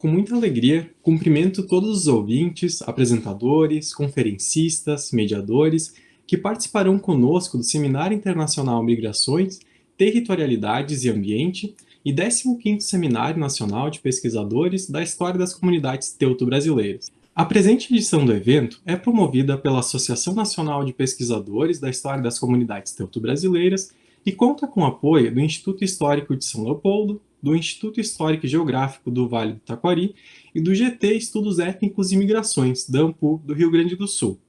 Com muita alegria, cumprimento todos os ouvintes, apresentadores, conferencistas, mediadores que participarão conosco do Seminário Internacional Migrações, Territorialidades e Ambiente e 15º Seminário Nacional de Pesquisadores da História das Comunidades Teuto-Brasileiras. A presente edição do evento é promovida pela Associação Nacional de Pesquisadores da História das Comunidades Teuto-Brasileiras e conta com o apoio do Instituto Histórico de São Leopoldo, do Instituto Histórico e Geográfico do Vale do Taquari e do GT Estudos Étnicos e Migrações, da AMPU, do Rio Grande do Sul.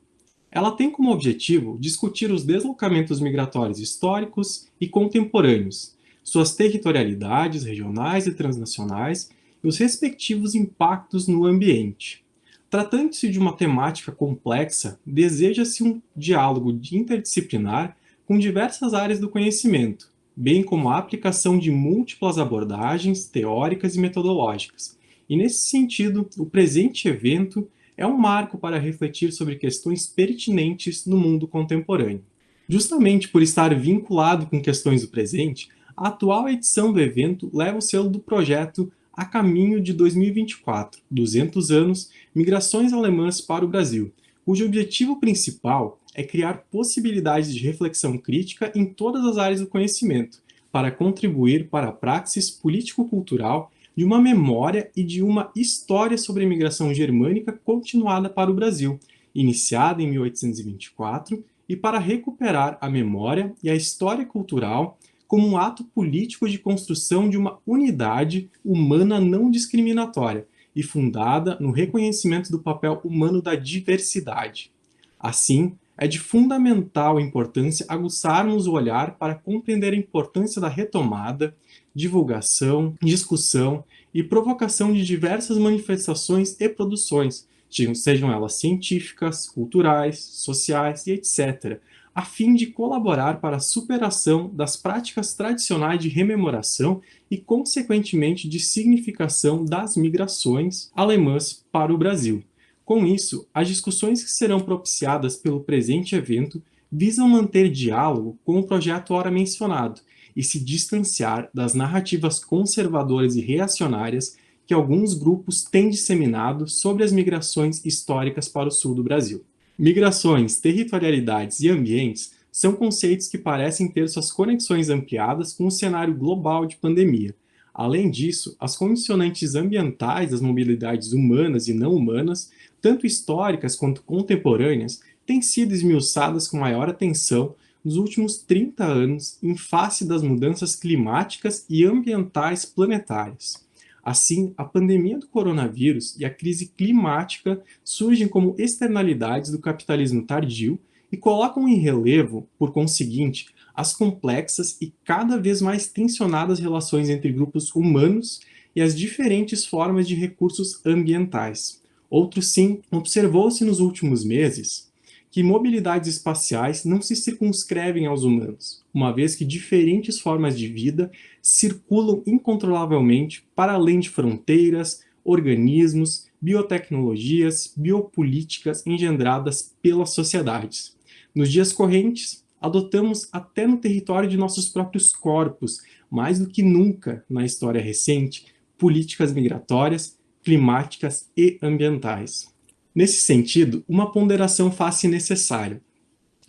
Ela tem como objetivo discutir os deslocamentos migratórios históricos e contemporâneos, suas territorialidades regionais e transnacionais e os respectivos impactos no ambiente. Tratando-se de uma temática complexa, deseja-se um diálogo interdisciplinar com diversas áreas do conhecimento, bem como a aplicação de múltiplas abordagens teóricas e metodológicas. E nesse sentido, o presente evento é um marco para refletir sobre questões pertinentes no mundo contemporâneo. Justamente por estar vinculado com questões do presente, a atual edição do evento leva o selo do projeto A Caminho de 2024, 200 anos, Migrações Alemãs para o Brasil, cujo objetivo principal é criar possibilidades de reflexão crítica em todas as áreas do conhecimento, para contribuir para a praxis político-cultural de uma memória e de uma história sobre a imigração germânica continuada para o Brasil, iniciada em 1824, e para recuperar a memória e a história cultural como um ato político de construção de uma unidade humana não discriminatória e fundada no reconhecimento do papel humano da diversidade. Assim, é de fundamental importância aguçarmos o olhar para compreender a importância da retomada, divulgação, discussão e provocação de diversas manifestações e produções, sejam elas científicas, culturais, sociais e etc., a fim de colaborar para a superação das práticas tradicionais de rememoração e, consequentemente, de significação das migrações alemãs para o Brasil. Com isso, as discussões que serão propiciadas pelo presente evento visam manter diálogo com o projeto ora mencionado e se distanciar das narrativas conservadoras e reacionárias que alguns grupos têm disseminado sobre as migrações históricas para o sul do Brasil. Migrações, territorialidades e ambientes são conceitos que parecem ter suas conexões ampliadas com o cenário global de pandemia. Além disso, as condicionantes ambientais das mobilidades humanas e não humanas, tanto históricas quanto contemporâneas, têm sido esmiuçadas com maior atenção nos últimos 30 anos em face das mudanças climáticas e ambientais planetárias. Assim, a pandemia do coronavírus e a crise climática surgem como externalidades do capitalismo tardio e colocam em relevo, por conseguinte, as complexas e cada vez mais tensionadas relações entre grupos humanos e as diferentes formas de recursos ambientais. Outro sim, observou-se nos últimos meses que mobilidades espaciais não se circunscrevem aos humanos, uma vez que diferentes formas de vida circulam incontrolavelmente para além de fronteiras, organismos, biotecnologias, biopolíticas engendradas pelas sociedades. Nos dias correntes, adotamos até no território de nossos próprios corpos, mais do que nunca na história recente, políticas migratórias, climáticas e ambientais. Nesse sentido, uma ponderação faz-se necessária.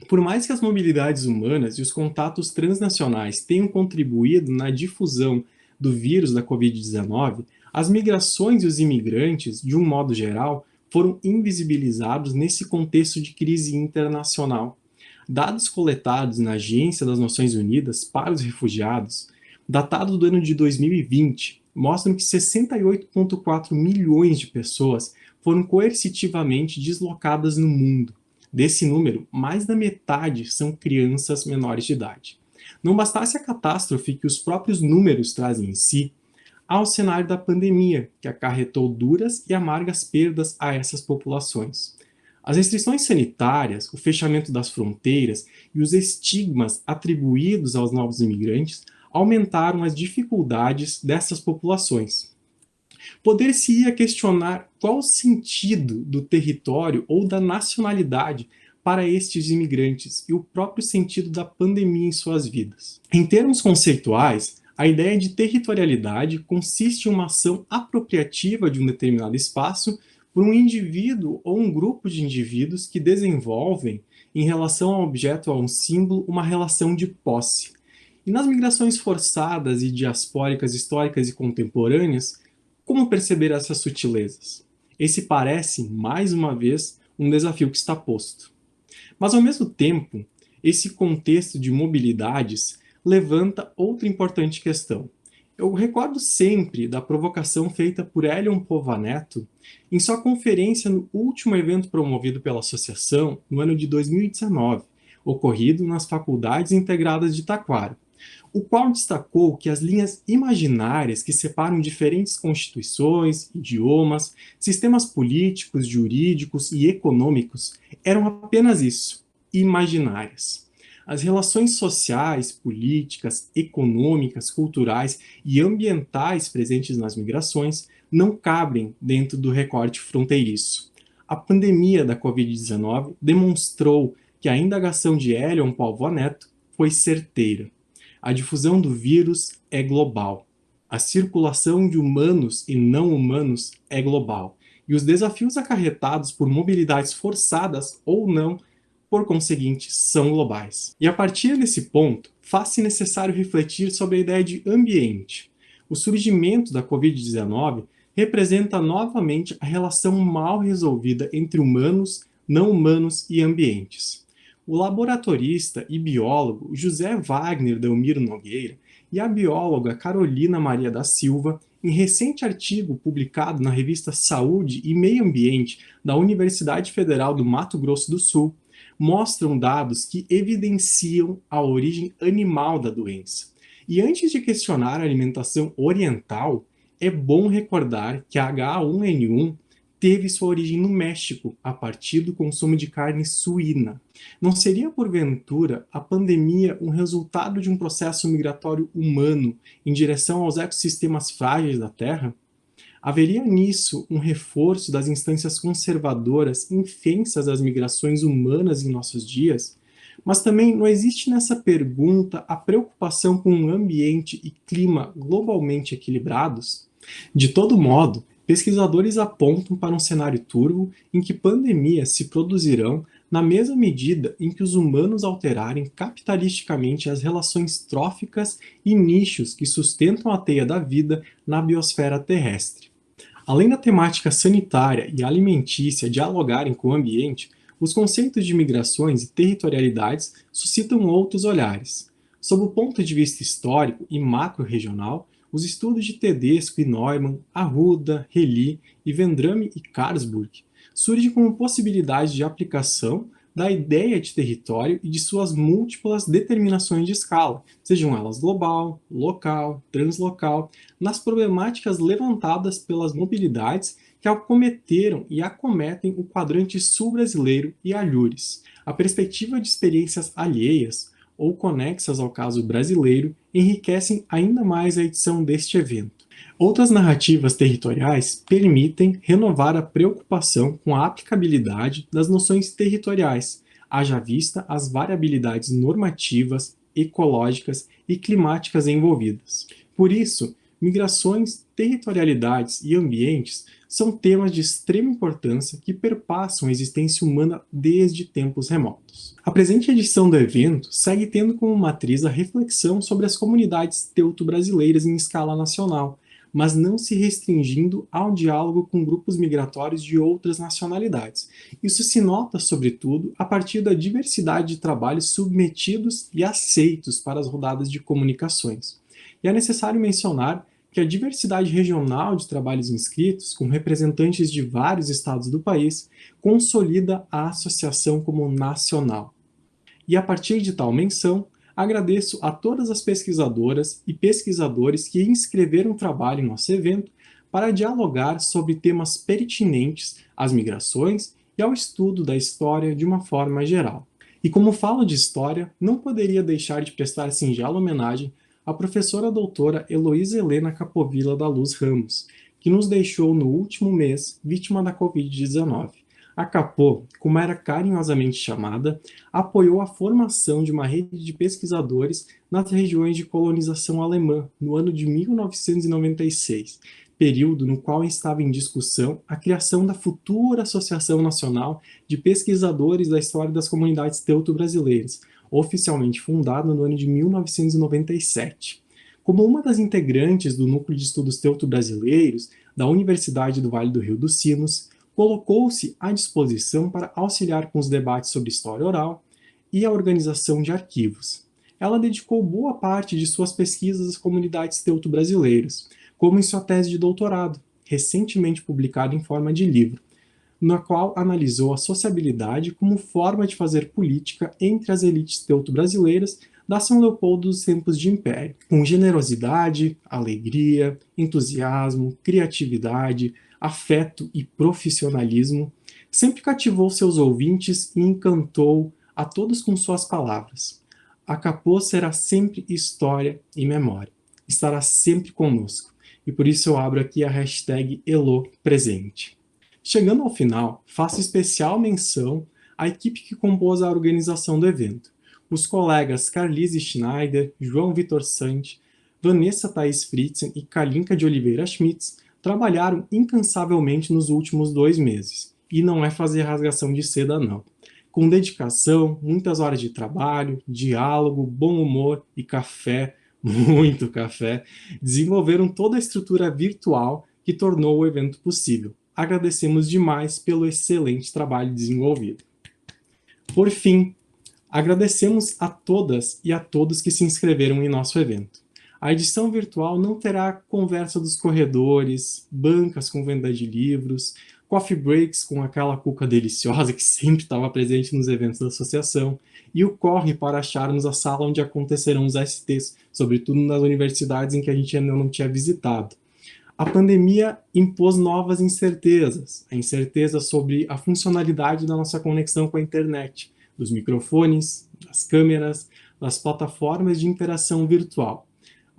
Por mais que as mobilidades humanas e os contatos transnacionais tenham contribuído na difusão do vírus da Covid-19, as migrações e os imigrantes, de um modo geral, foram invisibilizados nesse contexto de crise internacional. Dados coletados na Agência das Nações Unidas para os Refugiados, datados do ano de 2020, mostram que 68,4 milhões de pessoas foram coercitivamente deslocadas no mundo. Desse número, mais da metade são crianças menores de idade. Não bastasse a catástrofe que os próprios números trazem em si, há o cenário da pandemia, que acarretou duras e amargas perdas a essas populações. As restrições sanitárias, o fechamento das fronteiras e os estigmas atribuídos aos novos imigrantes aumentaram as dificuldades dessas populações. Poder-se-ia questionar qual o sentido do território ou da nacionalidade para estes imigrantes e o próprio sentido da pandemia em suas vidas. Em termos conceituais, A ideia de territorialidade consiste em uma ação apropriativa de um determinado espaço por um indivíduo ou um grupo de indivíduos que desenvolvem, em relação ao objeto ou a um símbolo, uma relação de posse. E nas migrações forçadas e diaspóricas históricas e contemporâneas, como perceber essas sutilezas? Esse parece, mais uma vez, um desafio que está posto. Mas, ao mesmo tempo, esse contexto de mobilidades levanta outra importante questão. Eu recordo sempre da provocação feita por Elion Povanetto em sua conferência no último evento promovido pela associação no ano de 2019, ocorrido nas Faculdades Integradas de Taquara, o qual destacou que as linhas imaginárias que separam diferentes constituições, idiomas, sistemas políticos, jurídicos e econômicos eram apenas isso, imaginárias. As relações sociais, políticas, econômicas, culturais e ambientais presentes nas migrações não cabem dentro do recorte fronteiriço. A pandemia da Covid-19 demonstrou que a indagação de Elion Povanetto foi certeira. A difusão do vírus é global. A circulação de humanos e não humanos é global. E os desafios acarretados por mobilidades forçadas ou não, por conseguinte, são globais. E a partir desse ponto, faz-se necessário refletir sobre a ideia de ambiente. O surgimento da Covid-19 representa novamente a relação mal resolvida entre humanos, não humanos e ambientes. O laboratorista e biólogo José Wagner Delmiro Nogueira e a bióloga Carolina Maria da Silva, em recente artigo publicado na revista Saúde e Meio Ambiente da Universidade Federal do Mato Grosso do Sul, mostram dados que evidenciam a origem animal da doença. E antes de questionar a alimentação oriental, é bom recordar que a H1N1 teve sua origem no México, a partir do consumo de carne suína. Não seria, porventura, a pandemia um resultado de um processo migratório humano em direção aos ecossistemas frágeis da Terra? Haveria nisso um reforço das instâncias conservadoras infensas das migrações humanas em nossos dias? Mas também não existe nessa pergunta a preocupação com um ambiente e clima globalmente equilibrados? De todo modo, pesquisadores apontam para um cenário turvo em que pandemias se produzirão na mesma medida em que os humanos alterarem capitalisticamente as relações tróficas e nichos que sustentam a teia da vida na biosfera terrestre. Além da temática sanitária e alimentícia dialogarem com o ambiente, os conceitos de migrações e territorialidades suscitam outros olhares. Sob o ponto de vista histórico e macro-regional, os estudos de Tedesco e Neumann, Arruda, Rely e Vendrame e Carlsburg surgem como possibilidade de aplicação da ideia de território e de suas múltiplas determinações de escala, sejam elas global, local, translocal, nas problemáticas levantadas pelas mobilidades que acometeram e acometem o quadrante sul brasileiro e alhures. A perspectiva de experiências alheias ou conexas ao caso brasileiro enriquecem ainda mais a edição deste evento. Outras narrativas territoriais permitem renovar a preocupação com a aplicabilidade das noções territoriais, haja vista as variabilidades normativas, ecológicas e climáticas envolvidas. Por isso, migrações, territorialidades e ambientes são temas de extrema importância que perpassam a existência humana desde tempos remotos. A presente edição do evento segue tendo como matriz a reflexão sobre as comunidades teuto-brasileiras em escala nacional, mas não se restringindo ao diálogo com grupos migratórios de outras nacionalidades. Isso se nota, sobretudo, a partir da diversidade de trabalhos submetidos e aceitos para as rodadas de comunicações. E é necessário mencionar que a diversidade regional de trabalhos inscritos, com representantes de vários estados do país, consolida a associação como nacional. E a partir de tal menção, agradeço a todas as pesquisadoras e pesquisadores que inscreveram trabalho em nosso evento para dialogar sobre temas pertinentes às migrações e ao estudo da história de uma forma geral. E como falo de história, não poderia deixar de prestar singela homenagem à professora doutora Heloísa Helena Capovilla da Luz Ramos, que nos deixou no último mês vítima da Covid-19. A Capô, como era carinhosamente chamada, apoiou a formação de uma rede de pesquisadores nas regiões de colonização alemã no ano de 1996, período no qual estava em discussão a criação da futura Associação Nacional de Pesquisadores da História das Comunidades Teuto-Brasileiras, oficialmente fundada no ano de 1997. Como uma das integrantes do Núcleo de Estudos Teuto-Brasileiros da Universidade do Vale do Rio dos Sinos, colocou-se à disposição para auxiliar com os debates sobre história oral e a organização de arquivos. Ela dedicou boa parte de suas pesquisas às comunidades teuto-brasileiras, como em sua tese de doutorado, recentemente publicada em forma de livro, na qual analisou a sociabilidade como forma de fazer política entre as elites teuto-brasileiras da São Leopoldo dos tempos de império, com generosidade, alegria, entusiasmo, criatividade, afeto e profissionalismo, sempre cativou seus ouvintes e encantou a todos com suas palavras. A Capô será sempre história e memória, estará sempre conosco, e por isso eu abro aqui a hashtag EloPresente. Chegando ao final, faço especial menção à equipe que compôs a organização do evento. Os colegas Carlise Schneider, João Vitor Santi, Vanessa Thaís Fritzen e Kalinka de Oliveira Schmitz trabalharam incansavelmente nos últimos 2 meses. E não é fazer rasgação de seda, não. Com dedicação, muitas horas de trabalho, diálogo, bom humor e café, muito café, desenvolveram toda a estrutura virtual que tornou o evento possível. Agradecemos demais pelo excelente trabalho desenvolvido. Por fim, agradecemos a todas e a todos que se inscreveram em nosso evento. A edição virtual não terá conversa dos corredores, bancas com venda de livros, coffee breaks com aquela cuca deliciosa que sempre estava presente nos eventos da associação, e o corre para acharmos a sala onde acontecerão os STs, sobretudo nas universidades em que a gente ainda não tinha visitado. A pandemia impôs novas incertezas, a incerteza sobre a funcionalidade da nossa conexão com a internet, dos microfones, das câmeras, das plataformas de interação virtual.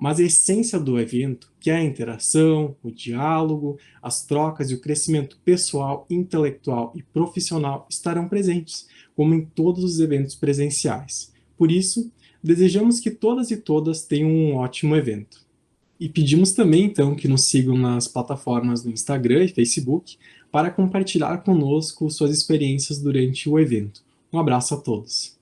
Mas a essência do evento, que é a interação, o diálogo, as trocas e o crescimento pessoal, intelectual e profissional estarão presentes, como em todos os eventos presenciais. Por isso, desejamos que todas e todas tenham um ótimo evento. E pedimos também, então, que nos sigam nas plataformas do Instagram e Facebook para compartilhar conosco suas experiências durante o evento. Um abraço a todos.